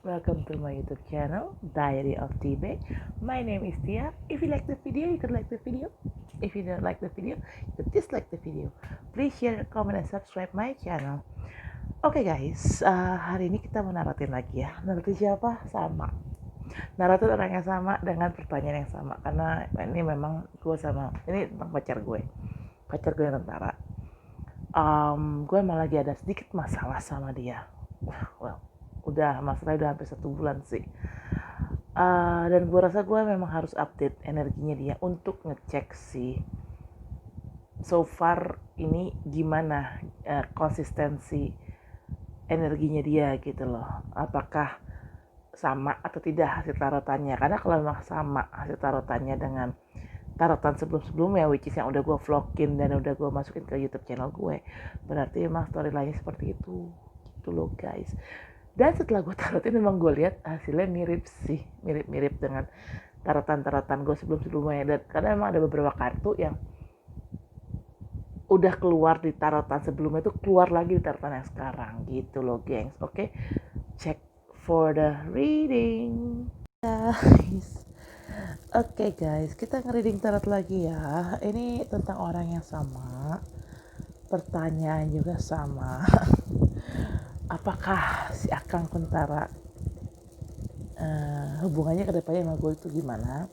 Welcome to my YouTube channel, Diary of TB. My name is Tia. If you like the video, you could like the video. If you don't like the video, you could dislike the video. Please share, comment, and subscribe my channel. Oke guys, hari ini kita mau naratin lagi ya. Naratin siapa? Sama. Naratin orang yang sama dengan pertanyaan yang sama. Karena ini memang gue sama, ini tentang pacar gue. Pacar gue yang tentara. Gue malah lagi ada sedikit masalah sama dia. Well, masalahnya udah hampir 1 bulan sih. Dan gue rasa gue memang harus update energinya dia untuk ngecek sih so far ini gimana konsistensi energinya dia gitu loh, apakah sama atau tidak hasil tarotannya. Karena kalau memang sama hasil tarotannya dengan tarotan sebelum-sebelumnya, which is yang udah gue vlogin dan udah gue masukin ke YouTube channel gue, berarti emang storyline seperti itu gitu loh guys. Dan setelah gue tarotin memang gue lihat hasilnya mirip sih, mirip-mirip dengan tarotan-tarotan gue sebelum-sebelumnya. Dan karena memang ada beberapa kartu yang udah keluar di tarotan sebelumnya itu keluar lagi di tarotan yang sekarang gitu loh gengs. Oke, check for the reading guys. Oke guys, kita nge-reading tarot lagi ya. Ini tentang orang yang sama, pertanyaan juga sama. Apakah si Akang Kuntara hubungannya ke depannya sama gue itu gimana?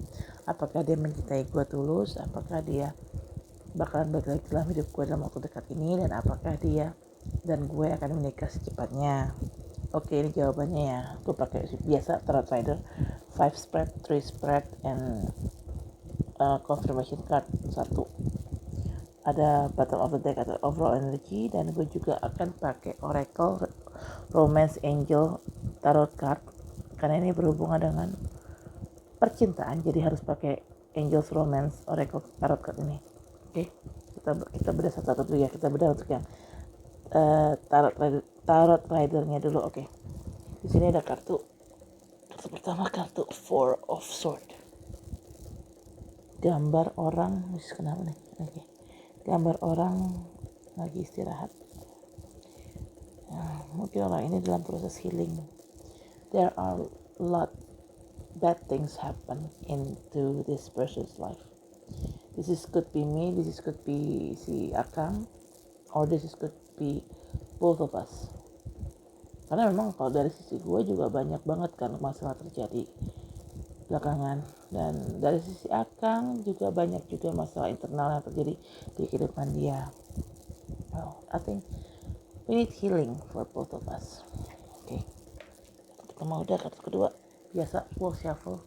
Apakah dia mencintai gue tulus? Apakah dia bakalan balik lagi dalam hidup gue dalam waktu dekat ini? Dan apakah dia dan gue akan menikah secepatnya? Oke, ini jawabannya ya. Gue pakai biasa tarot rider, 5 spread, 3 spread, and confirmation card 1. Ada bottom of the deck atau overall energy, dan gue juga akan pakai oracle romance angel tarot card karena ini berhubungan dengan percintaan, jadi harus pakai angels romance oracle tarot card ini. Oke, kita beda satu-satu dulu ya. Kita beda untuk yang tarot ridernya dulu. Oke, di sini ada kartu pertama, kartu Four of Sword, gambar orang, kenapa nih? Oke, gambar orang lagi istirahat. Mungkin orang ini dalam proses healing. There are a lot bad things happen into this person's life. This could be me, could be si Akang, or could be both of us. Karena memang kalau dari sisi gue juga banyak banget kan masalah terjadi belakangan, dan dari sisi Akang juga banyak juga masalah internal yang terjadi di kehidupan dia. Well, I think we need healing for both of us. Oke. Pertama udah, kartu kedua biasa full shuffle,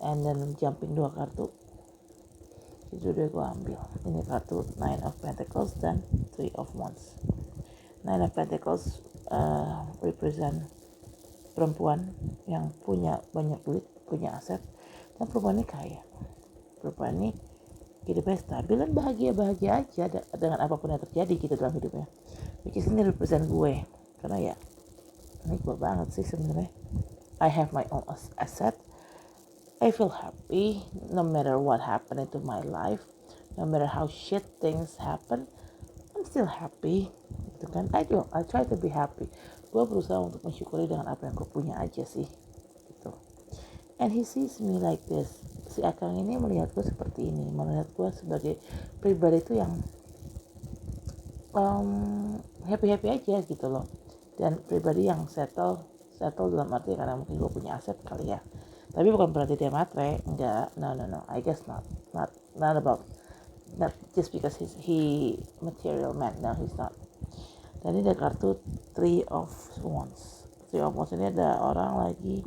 and then jumping 2 kartu. Itu udah gue ambil. Ini kartu Nine of Pentacles dan Three of Wands. Nine of Pentacles represent perempuan yang punya banyak duit, punya aset, dan perempuan ini kaya. Perempuan ini hidupnya stabil dan bahagia aja dengan apapun yang terjadi gitu dalam hidupnya. Which is ini represent gue, karena ya ini gue banget sih sebenarnya. I have my own asset. I feel happy no matter what happened into my life, no matter how shit things happen, I'm still happy gitu kan. I try to be happy. Gue berusaha untuk mensyukuri dengan apa yang gue punya aja sih gitu. And he sees me like this. Si Akang ini melihat gue seperti ini, melihat gue sebagai pribadi itu yang happy aja gitu loh, dan pribadi yang settle dalam arti karena mungkin gue punya aset kali ya. Tapi bukan berarti dia matre, enggak. No, I guess not about, not just because he material man. No, he's not. Dan ini ada kartu Three of Wands. Three of Wands ini ada orang lagi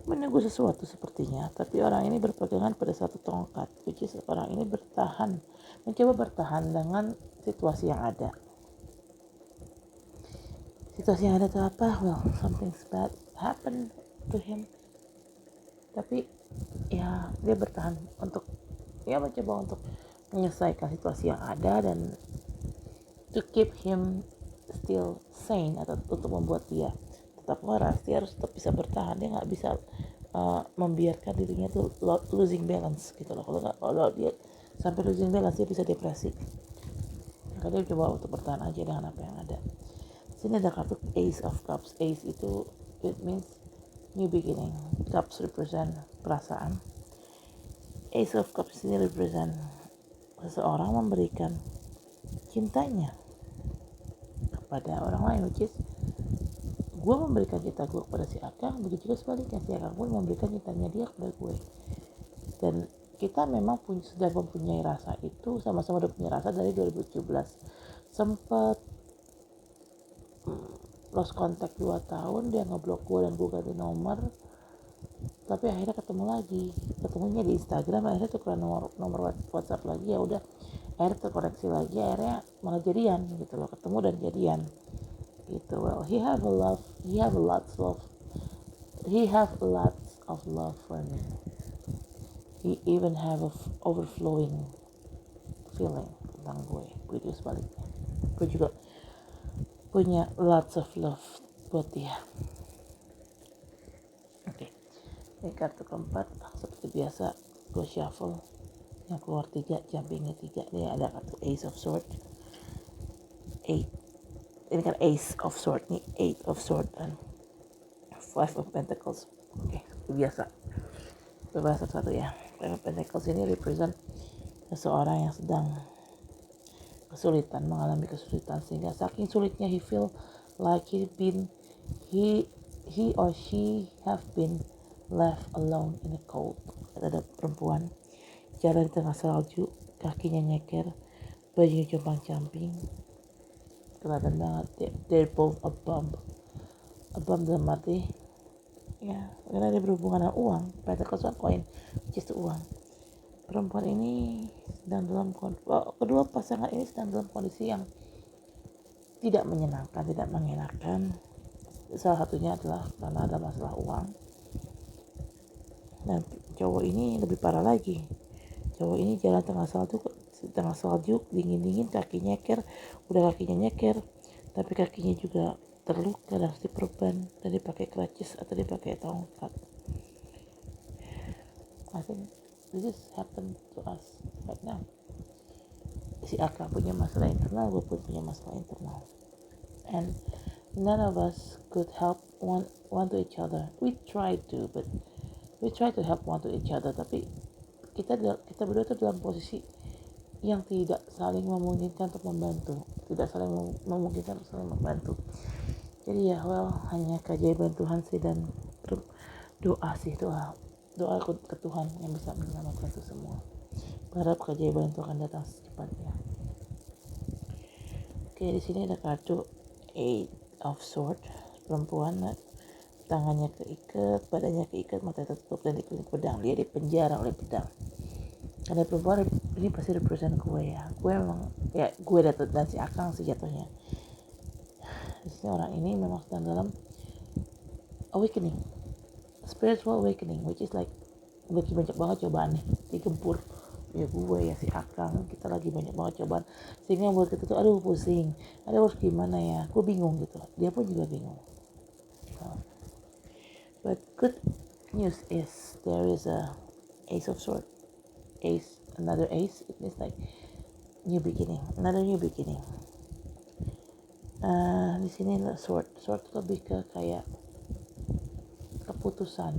menunggu sesuatu sepertinya, tapi orang ini berpegangan pada satu tongkat, which is orang ini mencoba bertahan dengan situasi yang ada. Situasi yang ada itu apa? Well, something bad happened to him, tapi ya dia bertahan untuk mencoba untuk menyelesaikan situasi yang ada dan to keep him still sane, atau untuk membuat dia tetap waras. Dia harus tetap bisa bertahan, dia nggak bisa membiarkan dirinya tuh losing balance gitu loh. Kalau dia sampai losing balance, dia bisa depresi. Maka dia coba untuk bertahan aja dengan apa yang ada. Sini ada kartu Ace of Cups. Ace itu it means new beginning. Cups represent perasaan. Ace of Cups ini represent seseorang memberikan cintanya kepada orang lain, which is gue memberikan cinta gue kepada si Akang, begitu juga sebaliknya si Akang pun memberikan cintanya dia kepada gue. Dan kita memang sudah mempunyai rasa itu, sama-sama udah punya rasa dari 2017. Sempat lost contact 2 tahun, dia ngeblok gue dan gue ganti nomor, tapi akhirnya ketemu lagi, ketemunya di Instagram, akhirnya tukeran nomor WhatsApp lagi, ya udah akhirnya terkoneksi lagi, akhirnya malah jadian gitu loh, ketemu dan jadian gitu. Well, he have lots of love for me. He even have a overflowing feeling tentang gue juga sebaliknya. Gue juga punya lots of love buat dia. Oke. Ini kartu keempat, seperti biasa gue shuffle, yang keluar 3, jumpingnya 3. Ini ada kartu Ace of Swords, 8. Ini kan Ace of Swords nih, 8 of Swords dan 5 of Pentacles. Oke, biasa. Berbahas satu-satu ya. 5 of Pentacles ini represent seseorang yang sedang mengalami kesulitan, sehingga saking sulitnya he feel like he or she have been left alone in the cold. Ada perempuan jalan di tengah salju, kakinya nyeker, bajunya compang-camping, kelihatan banget. They're both a bum dalam arti ya, karena dia berhubungan dengan uang. Pentacles one coin, just uang. Perempuan ini sedang kedua pasangan ini sedang dalam kondisi yang tidak menyenangkan, tidak mengenakan. Salah satunya adalah karena ada masalah uang. Dan cowok ini lebih parah lagi. Cowok ini jalan tengah salju, dingin-dingin, kaki nyeker, udah kakinya nyeker, tapi kakinya juga terluka dan harus diperban, dan dipakai crutches atau dipakai tongkat. I think this is happen to us right now. Si Aka punya masalah internal, gue pun punya masalah internal, and none of us could help one to each other. We try to help one to each other, tapi kita berdua tuh dalam posisi yang tidak saling memungkinkan untuk membantu, jadi ya hanya keajaiban Tuhan sih, dan doa ke Tuhan yang bisa menyelamatkan itu semua. Berharap keajaiban itu akan datang secepatnya. Oke, di sini ada kartu 8 of Swords. Perempuan, tangannya keikat, badannya keikat, matanya tertutup dan dikelilingi pedang. Dia dipenjara oleh pedang. Karena perempuan ini pasti represent gue ya. Gue memang ya, gue dan si Akang sih jatuhnya. Di sini orang ini memang sedang dalam awakening, spiritual awakening, which is like lagi banyak banget cobaan nih, digempur ya gue ya si Akang, kita lagi banyak banget cobaan, sehingga buat kita tuh aduh pusing, harus gimana ya, gue bingung gitu, dia pun juga bingung. But good news is there is a Ace of Swords, another ace. It means like another new beginning. Di sini sword lebih ke kayak keputusan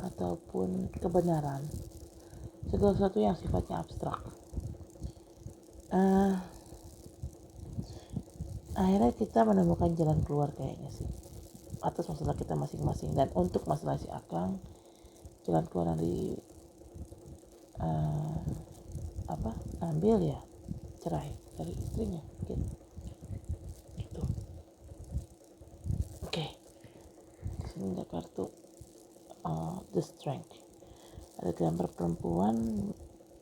ataupun kebenaran, segala sesuatu yang sifatnya abstrak. Akhirnya kita menemukan jalan keluar kayaknya sih atas masalah kita masing-masing. Dan untuk masalah si Akang, jalan keluar dari ambil ya cerai dari istrinya gitu. Oke. Di sini ada kartu the strength. Ada gambar perempuan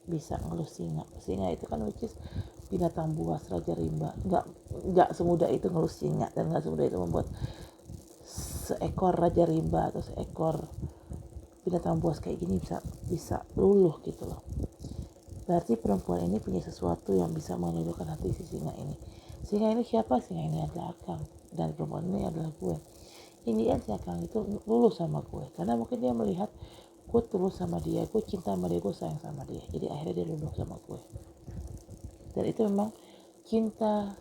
bisa ngelus singa itu kan which is binatang buas raja rimba. Nggak semudah itu ngelus singa, dan nggak semudah itu membuat seekor raja rimba atau seekor binatang buas kayak gini bisa luluh gitu loh. Berarti perempuan ini punya sesuatu yang bisa meluluhkan hati si singa ini. Singa ini siapa? Singa ini adalah Akang, dan perempuan ini adalah gue. Ini si Akang itu luluh sama gue karena mungkin dia melihat gue tulus sama dia, gue cinta sama dia, gue sayang sama dia, jadi akhirnya dia luluh sama gue. Dan itu memang cinta,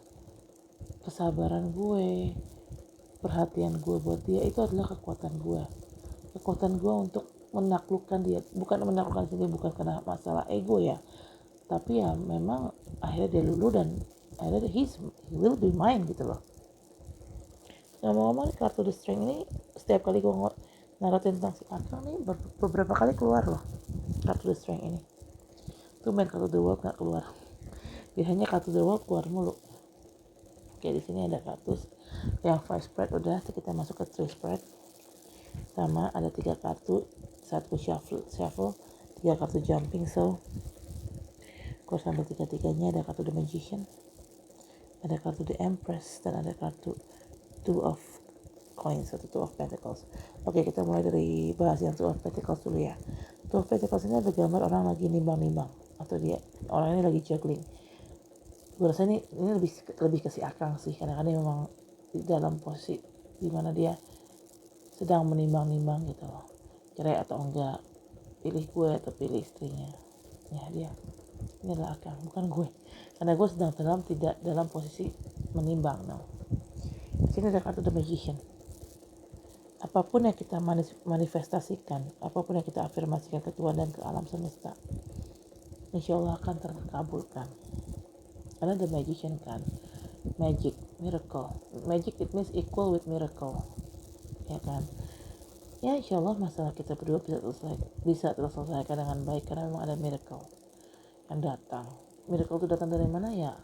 kesabaran gue, perhatian gue buat dia itu adalah kekuatan gue untuk menaklukkan dia, bukan menaklukkan sendiri, bukan karena masalah ego ya, tapi ya memang akhirnya dia lulu dan akhirnya he will be mine gitu loh. Ngomong-ngomong, kartu The Strength ini setiap kali gue naruh tentang si Akang nih beberapa kali keluar loh kartu The Strength ini. Tuh main kartu The World nggak keluar, biasanya kartu The World keluar mulu. Oke, di sini ada kartu yang 5 spread udah, kita masuk ke 3 spread. Sama ada 3 kartu, 1 shuffle, 3 kartu jumping, so gue sambil 3-3-nya. Ada kartu The Magician, ada kartu The Empress, dan ada kartu 2 of Coins atau 2 of Pentacles. Oke, kita mulai dari bahas yang 2 of Pentacles dulu ya. 2 of Pentacles ini ada gambar orang lagi nimbang-nimbang, atau orang ini lagi juggling. Gue rasa ini lebih ke si Akang sih, karena kan dia memang di dalam posisi dimana dia sedang menimbang-nimbang gitu loh, cerai atau enggak, pilih gue atau pilih istrinya. Ya dia, ini adalah Akang, bukan gue, karena gue sedang tidak dalam posisi menimbang. No. Di sini ada kartu The Magician. Apapun yang kita manifestasikan, apapun yang kita afirmasikan ke Tuhan dan ke alam semesta, insya Allah akan terkabulkan. Karena The Magician kan, magic, miracle. Magic it means equal with miracle, ya kan? Ya insya Allah masalah kita berdua bisa terselesaikan dengan baik, karena memang ada miracle yang datang. Miracle itu datang dari mana ya?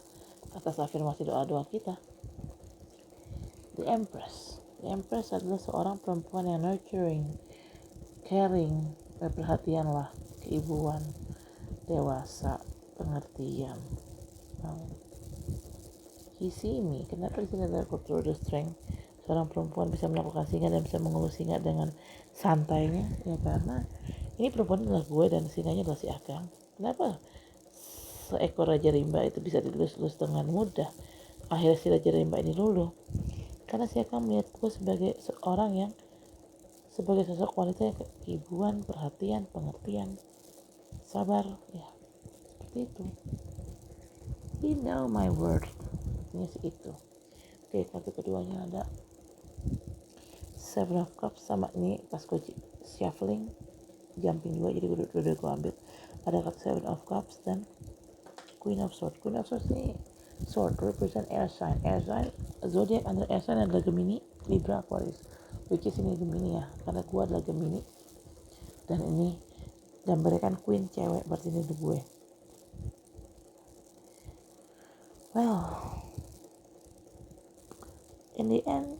Atas afirmasi doa-doa kita. The Empress adalah seorang perempuan yang nurturing, caring, perhatian lah, keibuan, dewasa, pengertian. He see me. Kenapa di sini ada kultur The Strength? Seorang perempuan bisa melakukan singa dan bisa mengurus singa dengan santainya, ya karena ini perempuan adalah gue dan singanya adalah si Akang. Kenapa seekor Raja Rimba itu bisa dilus-lus dengan mudah? Akhirnya si Raja Rimba ini luluh karena si Akang melihat gue sebagai sosok wanita yang keibuan, perhatian, pengertian, sabar, ya seperti itu. He know my word. Ini sih itu. Oke, kartu keduanya ada 7 of Cups, sama ini pas gue shuffling jumping juga, jadi gue ambil. Ada kartu 7 of Cups dan Queen of Swords. Queen of Swords ini sword represent air sign. Zodiac under air sign adalah Gemini, Libra, Aquarius, which is ini Gemini ya, karena gue adalah Gemini dan ini gambarnya kan Queen cewek, berarti ini gue. Well, in the end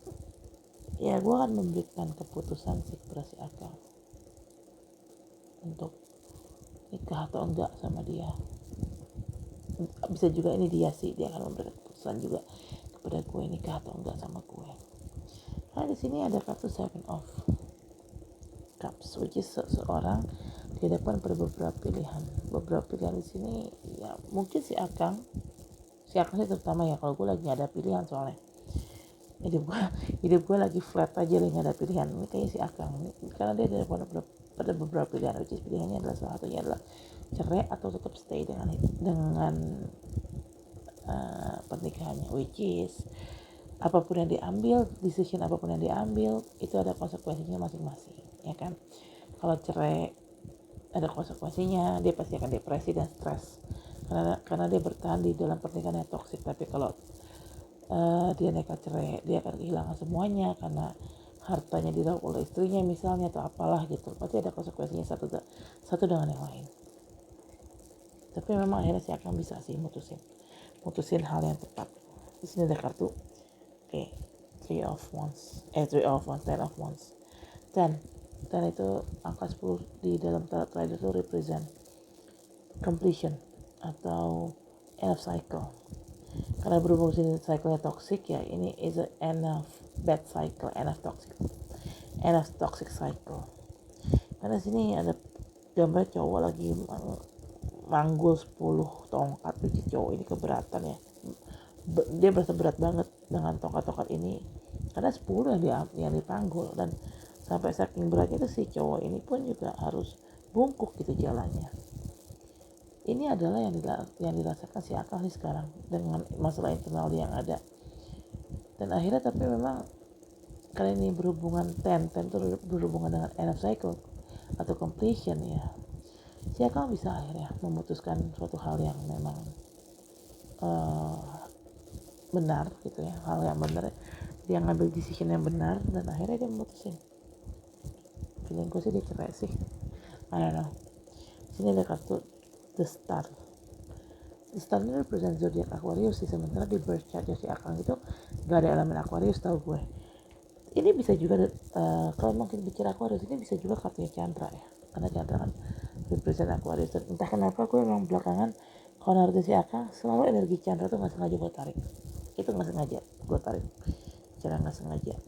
ya gue akan memberikan keputusan sih kepada si Akang untuk nikah atau enggak sama dia. Bisa juga ini dia akan memberikan keputusan juga kepada gue, nikah atau enggak sama gue. Karena di sini ada kartu 7 of Cups, which is seorang di depan pada beberapa pilihan di sini. Ya mungkin si Akang sih terutama ya, kalau gue lagi gak ada pilihan, soalnya hidup gue lagi flat aja, lagi gak ada pilihan. Ini kayaknya si Akang ini, karena dia ada pada beberapa pilihan, which is pilihannya adalah salah satunya adalah cerai atau tetap stay dengan pernikahannya, which is apapun yang diambil, decision apapun yang diambil itu ada konsekuensinya masing-masing, ya kan? Kalau cerai ada konsekuensinya, dia pasti akan depresi dan stres karena dia bertahan di dalam pernikahan yang toksik. Tapi kalau dia nekat cerai, dia akan kehilangan semuanya karena hartanya diraup oleh istrinya misalnya atau apalah gitu. Pasti ada konsekuensinya satu dengan yang lain. Tapi memang akhirnya si Akang bisa sih mutusin hal yang tepat. Di sini ada kartu, oke, 10 of Wands, 10 of Wands. 10 itu angka 10 di dalam tarot rider itu represent completion atau end of cycle. Karena berhubung sini cycle-nya toxic ya, ini is a end of bad cycle, end of toxic cycle. Karena sini ada gambar cowok lagi manggul 10 tongkat, which cowok ini keberatan ya. Dia berasa berat banget dengan tongkat-tongkat ini karena 10 yang dipanggul, dan sampai saking beratnya itu si cowok ini pun juga harus bungkuk gitu jalannya. Ini adalah yang dirasakan si Akang sih sekarang dengan masalah internal yang ada. Dan akhirnya tapi memang karena ini berhubungan ten itu berhubungan dengan end of cycle atau completion ya. Si Akang bisa akhirnya memutuskan suatu hal yang memang benar gitu ya, hal yang benar, dia ngambil decision yang benar dan akhirnya dia memutusin. Feelingku sih dia cerai sih, I don't know. Sini ada kartu The Star. The Star ini represent zodiac Aquarius sih, sementara di birth chart si Akang itu gak ada elemen Aquarius tahu gue. Ini bisa juga kalau mungkin bicara Aquarius ini bisa juga kartunya Chandra ya, karena Chandra kan represent Aquarius. Dan entah kenapa gue memang belakangan kalau naruh si Akang selalu energi Chandra tuh nggak sengaja gue tarik, itu nggak sengaja gue tarik, cara nggak sengaja.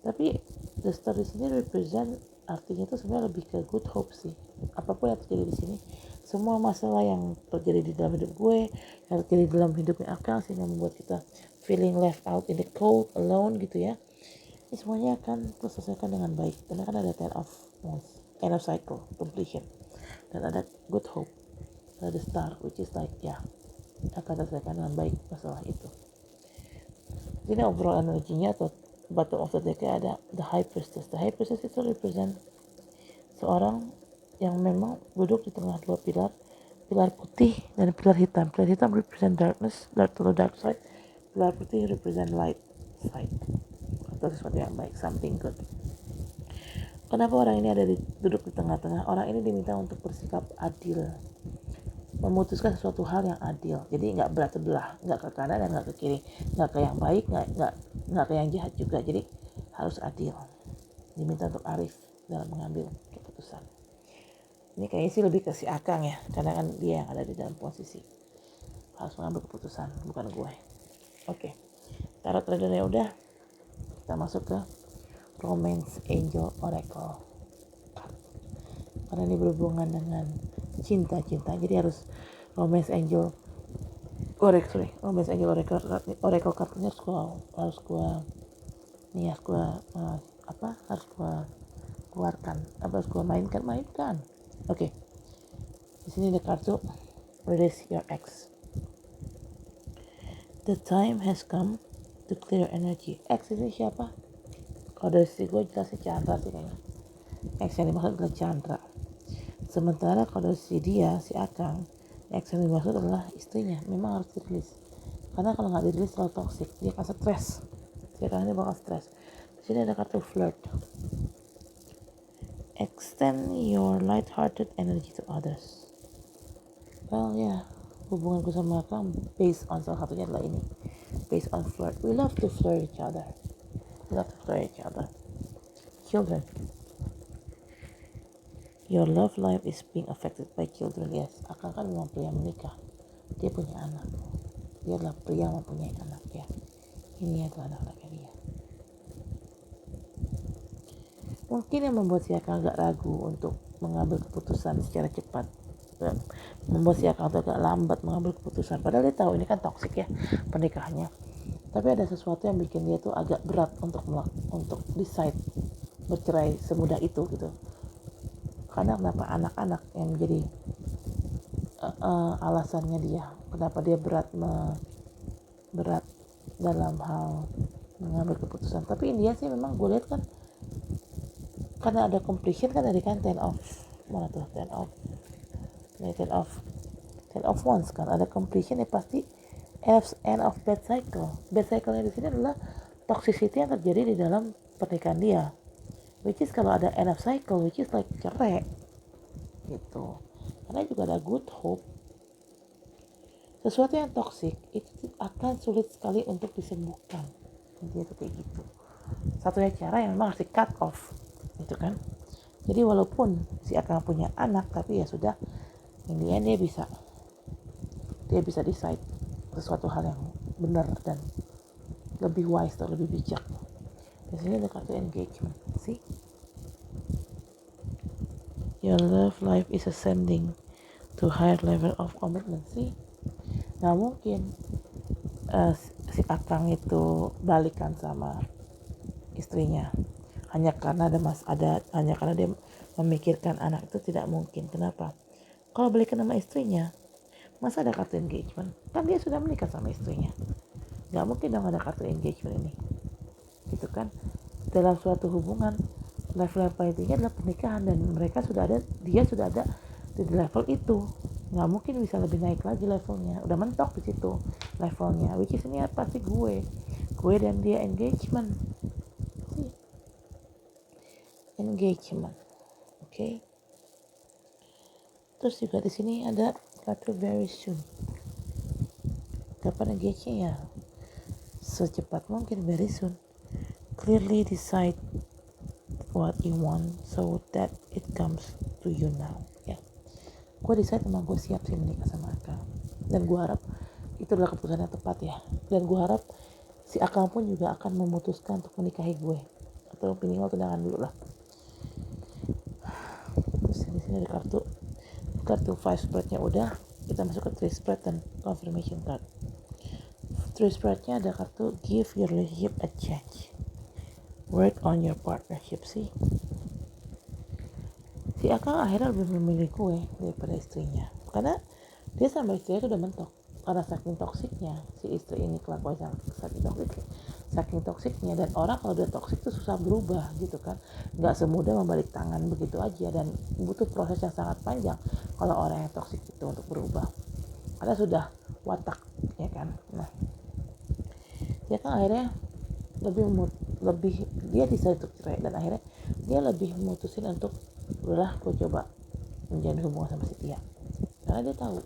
Tapi the star di sini represent, artinya itu sebenarnya lebih ke good hope sih. Apapun yang terjadi di sini, semua masalah yang terjadi di dalam hidup gue, yang terjadi di dalam hidupnya Akang sehingga membuat kita feeling left out in the cold, alone gitu ya, ini semuanya akan terselesaikan dengan baik. Karena kan ada end of cycle, completion, dan ada good hope, ada the star, which is like ya, akan terselesaikan dengan baik masalah itu. Jadi overall energinya atau bottom of the deck ada the high priestess. The high priestess itu represent seorang yang memang duduk di tengah dua pilar, pilar putih dan pilar hitam. Pilar hitam represent darkness, dark side. Pilar putih represent light side, atau sesuatu yang baik, something good. Kenapa orang ini duduk di tengah-tengah? Orang ini diminta untuk bersikap adil, memutuskan sesuatu hal yang adil. Jadi nggak berat sebelah, nggak ke kanan dan nggak ke kiri, nggak ke yang baik, nggak ke yang jahat juga. Jadi harus adil. Diminta untuk arif dalam mengambil keputusan. Ini kayaknya sih lebih ke si Akang ya, karena kan dia yang ada di dalam posisi harus mengambil keputusan, bukan gue. Oke, tarot readernya udah, kita masuk ke Romance Angel Oracle. Karena ini berhubungan dengan cinta, jadi harus Romance Angel Oracle kartunya harus keluarkan, harus gue mainkan. Oke. Di sini ada kartu Release Your Ex. The time has come to clear energy. Ex ini siapa? Kalau dari sisi gue jelasnya Chandra sih kayaknya. Ex yang dimaksud adalah Chandra. Sementara kalau dari sisi dia, si Akang, ex yang dimaksud adalah istrinya. Memang harus dirilis. Karena kalau nggak dirilis terlalu toxic, dia akan stres. Si Akang ini bakal stres. Di sini ada kartu Flirt. Extend your light-hearted energy to others. Well ya, hubunganku sama Akang based on salah satunya adalah ini, based on flirt. We love to flirt each other. Children, your love life is being affected by children. Yes, Akang kan memang pria menikah, dia punya anak, dia adalah pria mempunyai anak ya. Ini adalah anak-anaknya dia. Mungkin yang membuat si Akang agak ragu untuk mengambil keputusan secara cepat, membuat si Akang agak lambat mengambil keputusan. Padahal dia tahu ini kan toksik ya pernikahannya. Tapi ada sesuatu yang bikin dia tuh agak berat untuk decide bercerai semudah itu gitu. Karena kenapa anak-anak yang menjadi alasannya dia, kenapa dia berat dalam hal mengambil keputusan. Tapi India sih memang gue lihat kan, karena ada completion kan dari kan ten of wands kan, ada completion ya pasti end of bad cycle. Bad cycle-nya di sini adalah toxicity yang terjadi di dalam pernikahan dia, which is kalau ada end of cycle, which is like cerai gitu. Karena juga ada good hope. Sesuatu yang toxic itu akan sulit sekali untuk disembuhkan. Intinya itu kayak gitu. Satunya cara yang memang harus di cut off gitu kan. Jadi walaupun si Akang punya anak, tapi ya sudah, ini dia bisa decide sesuatu hal yang benar dan lebih wise atau lebih bijak. Di sini ada kartu engagement. See? Your love life is ascending to higher level of commitment. See? Nah mungkin si Akang itu balikan sama istrinya hanya karena hanya karena dia memikirkan anak, itu tidak mungkin. Kenapa? Kalau balikan sama istrinya, masa ada kartu engagement? Kan dia sudah menikah sama istrinya. Gak mungkin dong ada kartu engagement ini, gitu kan? dalam suatu hubungan level yang paling tinggi adalah pernikahan, dan dia sudah ada di level itu. Nggak mungkin bisa lebih naik lagi levelnya, udah mentok di situ levelnya, which is ini pasti gue dan dia engagement. Oke. Terus juga di sini ada kata very soon. Kapan engage-nya? Ya secepat mungkin, very soon. Clearly decide what you want so that it comes to you now. Ya, gue decide memang gue siap sih menikah sama Akang, dan gue harap itu adalah keputusan yang tepat ya. Dan gue harap si Akang pun juga akan memutuskan untuk menikahi gue, atau minimal tunangan dulu lah. Terus di sini ada kartu 5 spreadnya udah, kita masuk ke 3 spread dan confirmation card. 3 spreadnya ada kartu give your relationship a chance, work on your partnership. Si Akang akhirnya lebih memilih gue daripada istrinya, karena dia sama istrinya itu udah mentok. Karena saking toksiknya si istri ini, kelakuannya saking toksiknya, dan orang kalau udah toksik tuh susah berubah gitu kan, nggak semudah membalik tangan begitu aja, dan butuh proses yang sangat panjang kalau orang yang toksik itu untuk berubah, karena sudah watak ya kan. Nah, dia kan akhirnya lebih dia bisa untuk cerai, dan akhirnya dia lebih memutusin untuk udahlah gue coba menjalin hubungan sama si Tia, karena dia tahu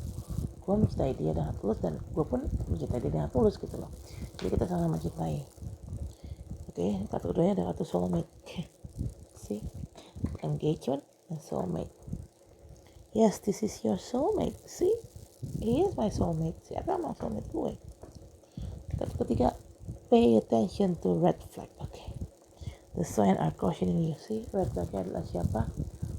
gue mencintai dia dengan tulus, dan gue pun mencintai dia dengan tulus gitu loh. Jadi kita sama mencintai. Oke, kartu keduanya ada kartu soulmate. See, engagement and soulmate. Yes, this is your soulmate. See, he is my soulmate. Si Akang mau soulmate gue. Kartu ketiga, pay attention to red flag. Oke, the sign are cautioning you. See, red flagnya adalah siapa?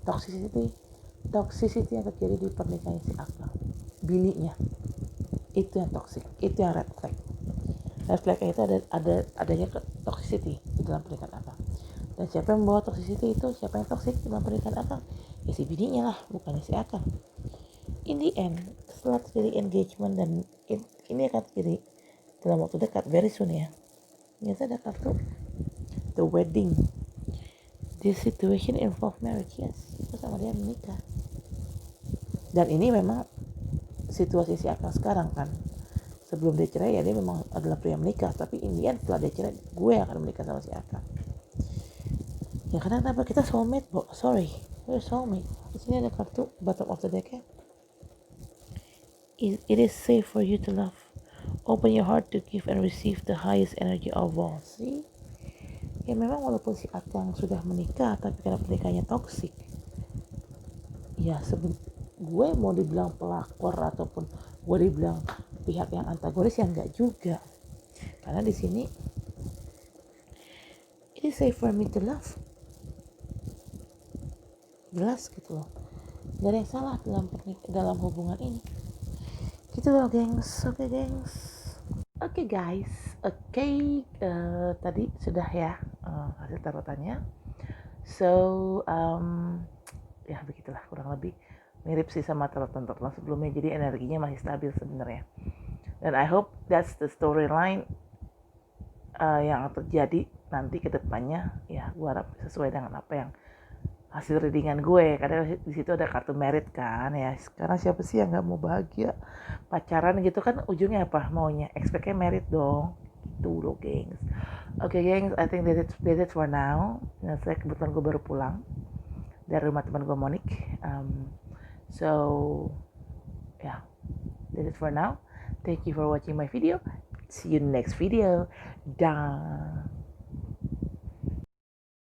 Toxicity yang terjadi di pernikahan si Akang, bininya itu yang toxic, itu yang red flag. Red flag itu adanya toxicity di dalam pernikahan Akang. Dan siapa yang membawa toxicity itu, siapa yang toxic di dalam pernikahan Akang? Ya si bininya lah, bukan si Akang. In the end, setelah terjadi engagement, dan ini akan terjadi dalam waktu dekat, very soon ya. Ternyata ada kartu the wedding. This situation involve marriage. Yes, itu sama dia menikah. Dan ini memang situasi si Akang sekarang kan. Sebelum dia cerai ya dia memang adalah pria menikah, tapi in the end setelah dia cerai, gue akan menikah sama si Akang. Ya karena kenapa? Kita soulmate, we're soulmate. Di sini ada kartu bottom of the deck ya. It is safe for you to love. Open your heart to give and receive the highest energy of all. See? Ya memang walaupun si Akang sudah menikah, tapi karena pernikahannya toksik, ya gue mau dibilang pelakor ataupun gue dibilang pihak yang antagonis, ya enggak juga. Karena di sini it is safe for me to love. Jelas gitu loh. Gak ada yang salah dalam hubungan ini. Gitu loh gengs. Oke guys. Tadi sudah ya hasil tarotannya. So ya begitulah, kurang lebih mirip sih sama tarotan sebelumnya, jadi energinya masih stabil sebenarnya. Dan I hope that's the storyline yang terjadi nanti ke depannya. Ya gue harap sesuai dengan apa yang hasil readingan gue, karena di situ ada kartu merit kan ya. Sekarang siapa sih yang nggak mau bahagia pacaran gitu kan, ujungnya apa maunya, expect-nya merit dong gitu loh gengs. Oke gengs, I think that's it for now. Nah, saya kebetulan gue baru pulang dari rumah teman gue Monique, so yeah, that's it for now. Thank you for watching my video. See you next video. Dah.